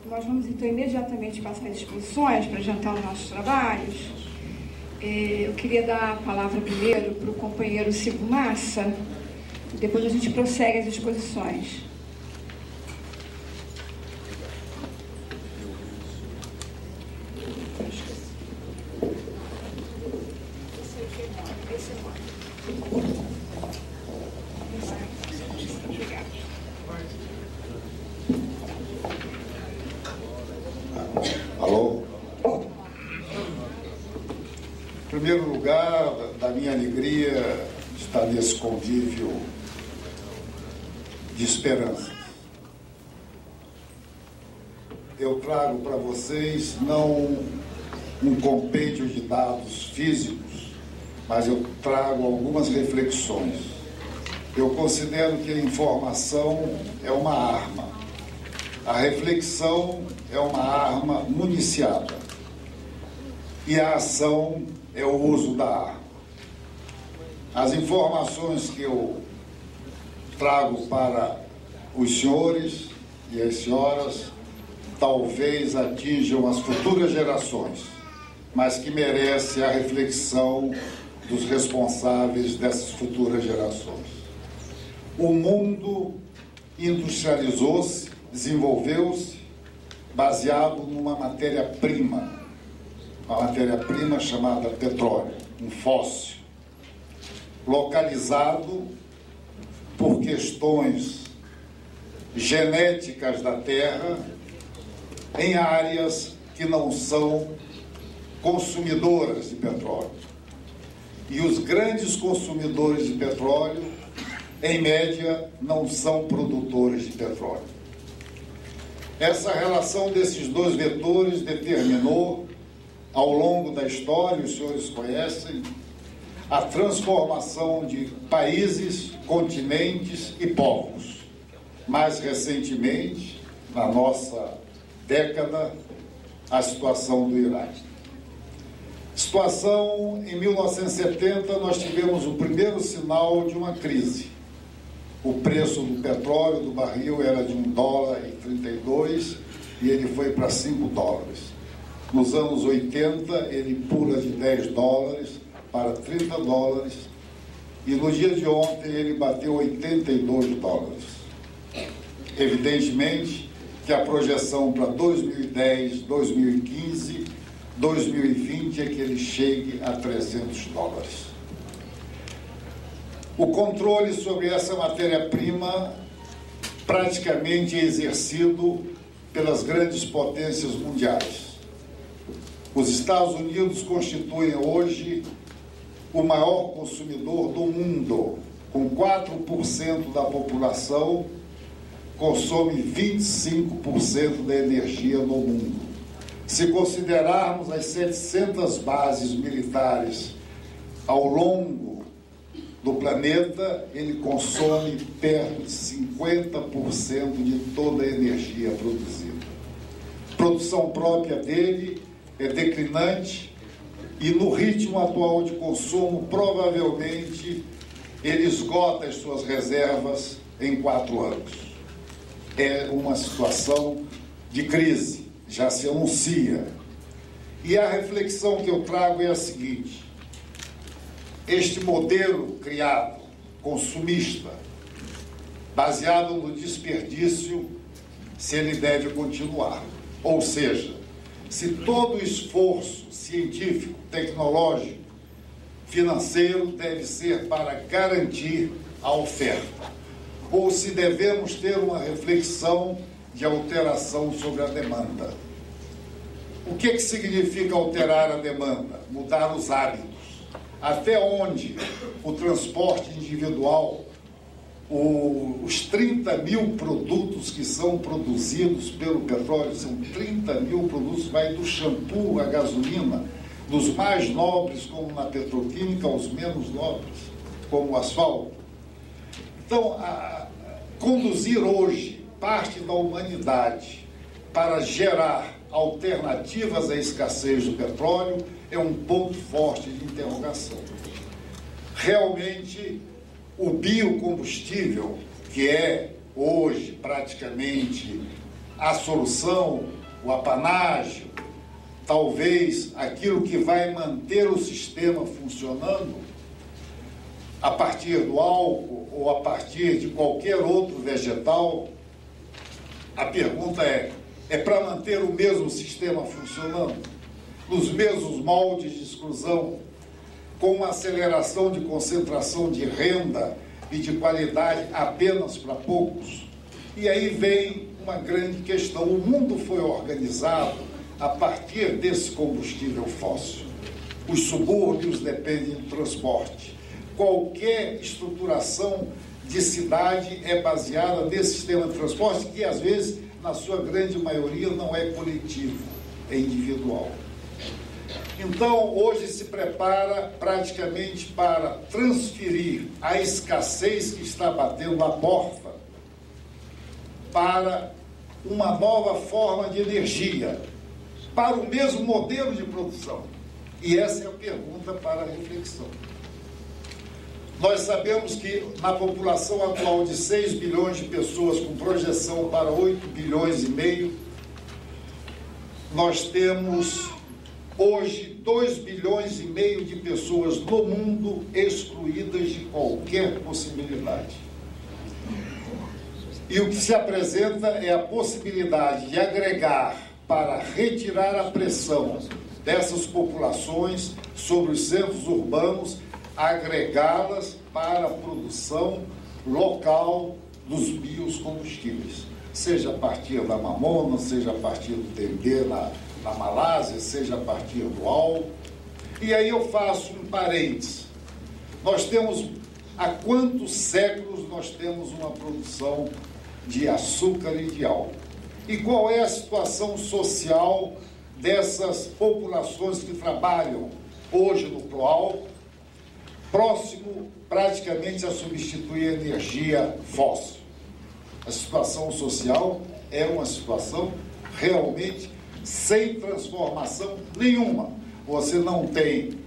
Nós vamos, então, imediatamente passar as exposições para adiantar os nossos trabalhos. Eu queria dar a palavra primeiro para o companheiro Silvio Massa, e depois a gente prossegue as exposições. Alô? Em primeiro lugar, da minha alegria de estar nesse convívio de esperança. Eu trago para vocês não um compêndio de dados físicos, mas eu trago algumas reflexões. Eu considero que a informação é uma arma. A reflexão é uma arma municiada. E a ação é o uso da arma. As informações que eu trago para os senhores e as senhoras talvez atinjam as futuras gerações, mas que merece a reflexão dos responsáveis dessas futuras gerações. O mundo industrializou-se, desenvolveu-se baseado numa matéria-prima, uma matéria-prima chamada petróleo, um fóssil, localizado por questões genéticas da Terra em áreas que não são consumidoras de petróleo. E os grandes consumidores de petróleo, em média, não são produtores de petróleo. Essa relação desses dois vetores determinou, ao longo da história, os senhores conhecem, a transformação de países, continentes e povos. Mais recentemente, na nossa década, a situação do Iraque. Situação, em 1970, nós tivemos o primeiro sinal de uma crise. O preço do petróleo, do barril, era de $1,32 e ele foi para $5. Nos anos 80, ele pula de $10 para $30 e no dia de ontem ele bateu $82. Evidentemente que a projeção para 2010, 2015, 2020 é que ele chegue a $300. O controle sobre essa matéria-prima praticamente é exercido pelas grandes potências mundiais. Os Estados Unidos constituem hoje o maior consumidor do mundo, com 4% da população, consome 25% da energia no mundo. Se considerarmos as 700 bases militares ao longo do planeta, ele consome perto de 50% de toda a energia produzida. A produção própria dele é declinante e, no ritmo atual de consumo, provavelmente ele esgota as suas reservas em 4 anos. É uma situação de crise, já se anuncia. E a reflexão que eu trago é a seguinte: este modelo criado, consumista, baseado no desperdício, se ele deve continuar. Ou seja, se todo o esforço científico, tecnológico, financeiro deve ser para garantir a oferta, ou se devemos ter uma reflexão de alteração sobre a demanda. O que significa alterar a demanda? Mudar os hábitos. Até onde o transporte individual, os 30 mil produtos que são produzidos pelo petróleo, são 30 mil produtos, vai do shampoo à gasolina, dos mais nobres, como na petroquímica, aos menos nobres, como o asfalto. Então, conduzir hoje parte da humanidade para gerar alternativas à escassez do petróleo é um ponto forte de interrogação. Realmente, o biocombustível, que é hoje praticamente a solução, o apanágio, talvez aquilo que vai manter o sistema funcionando a partir do álcool ou a partir de qualquer outro vegetal, a pergunta é para manter o mesmo sistema funcionando, nos mesmos moldes de exclusão, com uma aceleração de concentração de renda e de qualidade apenas para poucos? E aí vem uma grande questão. O mundo foi organizado a partir desse combustível fóssil. Os subúrbios dependem do transporte. Qualquer estruturação de cidade é baseada nesse sistema de transporte que, às vezes, na sua grande maioria, não é coletivo, é individual. Então, hoje se prepara praticamente para transferir a escassez que está batendo a porta para uma nova forma de energia, para o mesmo modelo de produção. E essa é a pergunta para a reflexão. Nós sabemos que na população atual de 6 bilhões de pessoas, com projeção para 8 bilhões e meio, nós temos hoje 2 bilhões e meio de pessoas no mundo excluídas de qualquer possibilidade. E o que se apresenta é a possibilidade de agregar para retirar a pressão dessas populações sobre os centros urbanos, agregá-las para a produção local dos biocombustíveis, seja a partir da mamona, seja a partir do dendê na Malásia, seja a partir do álcool. E aí eu faço um parênteses. Nós temos, há quantos séculos nós temos uma produção de açúcar e de álcool? E qual é a situação social dessas populações que trabalham hoje no proálcool, próximo praticamente a substituir a energia fóssil? A situação social é uma situação realmente sem transformação nenhuma. Você não tem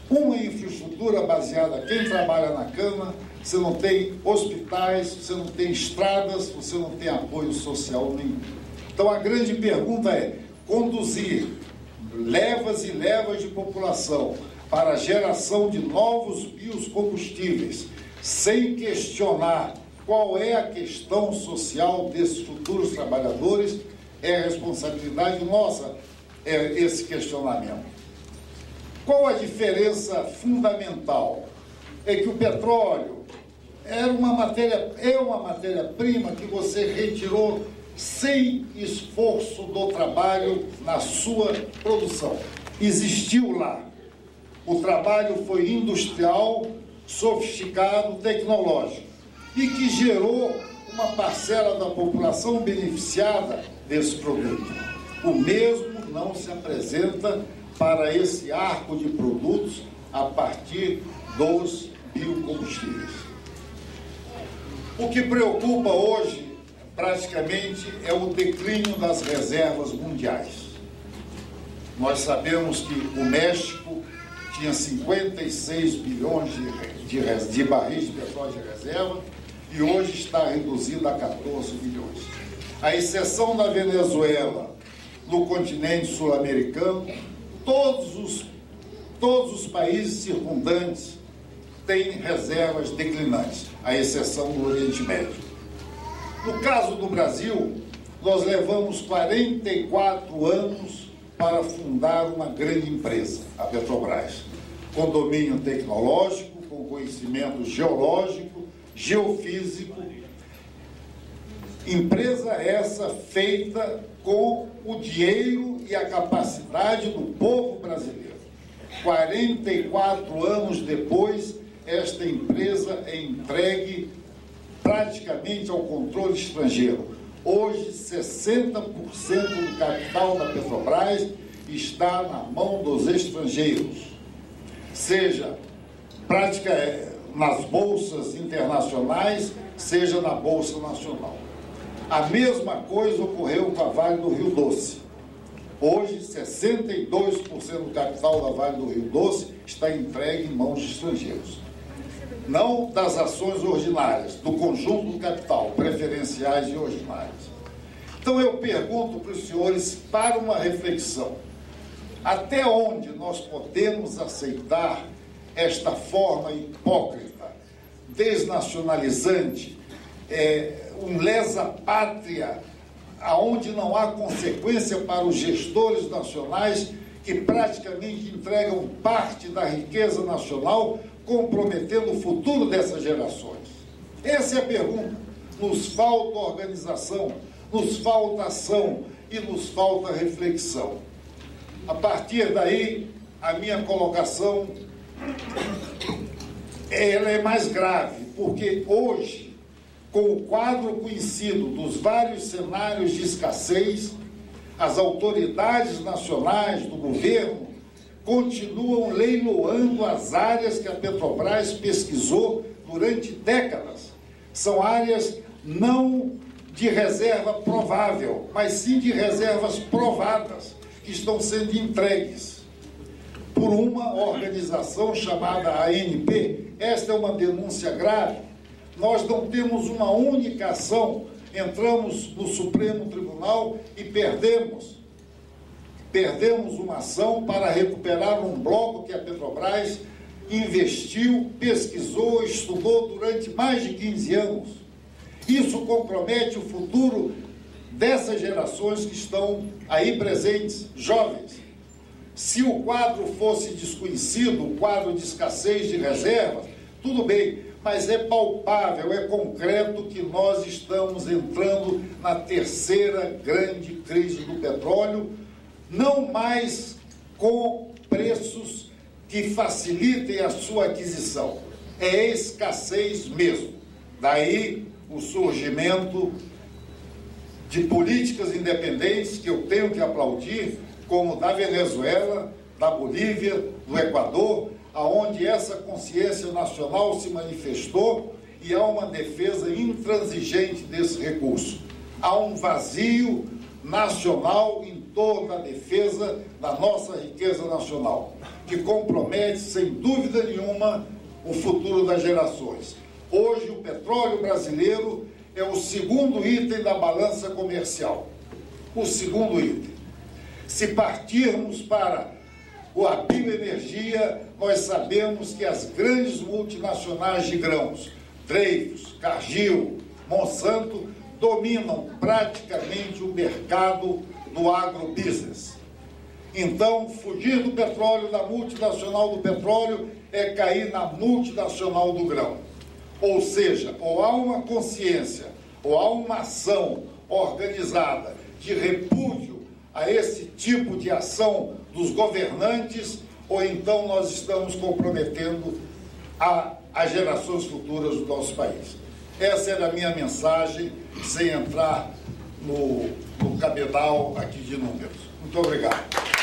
uma infraestrutura baseada, quem trabalha na cana, você não tem hospitais, você não tem estradas, você não tem apoio social nenhum. Então a grande pergunta é conduzir levas e levas de população para a geração de novos biocombustíveis, sem questionar qual é a questão social desses futuros trabalhadores, é a responsabilidade nossa esse questionamento. Qual a diferença fundamental? É que o petróleo é uma matéria-prima que você retirou sem esforço do trabalho na sua produção. Existiu lá. O trabalho foi industrial, sofisticado, tecnológico, e que gerou uma parcela da população beneficiada desse produto. O mesmo não se apresenta para esse arco de produtos a partir dos biocombustíveis. O que preocupa hoje, praticamente, é o declínio das reservas mundiais. Nós sabemos que o México tinha 56 bilhões de barris de petróleo de reserva e hoje está reduzido a 14 bilhões. À exceção da Venezuela, no continente sul-americano, todos os países circundantes têm reservas declinantes, à exceção do Oriente Médio. No caso do Brasil, nós levamos 44 anos para fundar uma grande empresa, a Petrobras, com domínio tecnológico, com conhecimento geológico, geofísico. Empresa essa feita com o dinheiro e a capacidade do povo brasileiro. 44 anos depois, esta empresa é entregue praticamente ao controle estrangeiro. Hoje, 60% do capital da Petrobras está na mão dos estrangeiros, seja nas bolsas internacionais, seja na Bolsa Nacional. A mesma coisa ocorreu com a Vale do Rio Doce. Hoje, 62% do capital da Vale do Rio Doce está entregue em mãos de estrangeiros. não das ações ordinárias, do conjunto do capital, preferenciais e ordinárias. Então eu pergunto para os senhores para uma reflexão: até onde nós podemos aceitar esta forma hipócrita, desnacionalizante, um lesa-pátria, aonde não há consequência para os gestores nacionais que praticamente entregam parte da riqueza nacional, comprometendo o futuro dessas gerações? Essa é a pergunta. Nos falta organização, nos falta ação e nos falta reflexão. A partir daí, a minha colocação ela é mais grave, porque hoje, com o quadro conhecido dos vários cenários de escassez, as autoridades nacionais do governo continuam leiloando as áreas que a Petrobras pesquisou durante décadas. São áreas não de reserva provável, mas sim de reservas provadas, que estão sendo entregues por uma organização chamada ANP. Esta é uma denúncia grave. Nós não temos uma única ação. Entramos no Supremo Tribunal e perdemos uma ação para recuperar um bloco que a Petrobras investiu, pesquisou, estudou durante mais de 15 anos. Isso compromete o futuro dessas gerações que estão aí presentes, jovens. Se o quadro fosse desconhecido, o quadro de escassez de reservas, tudo bem, mas é palpável, é concreto que nós estamos entrando na terceira grande crise do petróleo, não mais com preços que facilitem a sua aquisição. É escassez mesmo. Daí o surgimento de políticas independentes que eu tenho que aplaudir, como da Venezuela, da Bolívia, do Equador, aonde essa consciência nacional se manifestou e há uma defesa intransigente desse recurso. Há um vazio nacional em torno da defesa da nossa riqueza nacional, que compromete, sem dúvida nenhuma, o futuro das gerações. Hoje, o petróleo brasileiro é o segundo item da balança comercial. O segundo item. Se partirmos para a bioenergia, nós sabemos que as grandes multinacionais de grãos, Dreyfus, Cargill, Monsanto, dominam praticamente o mercado do agrobusiness. Então, fugir do petróleo, da multinacional do petróleo, é cair na multinacional do grão. Ou seja, ou há uma consciência, ou há uma ação organizada de repúdio a esse tipo de ação dos governantes, ou então nós estamos comprometendo as gerações futuras do nosso país. Essa era a minha mensagem, sem entrar no cabedal aqui de números. Muito obrigado.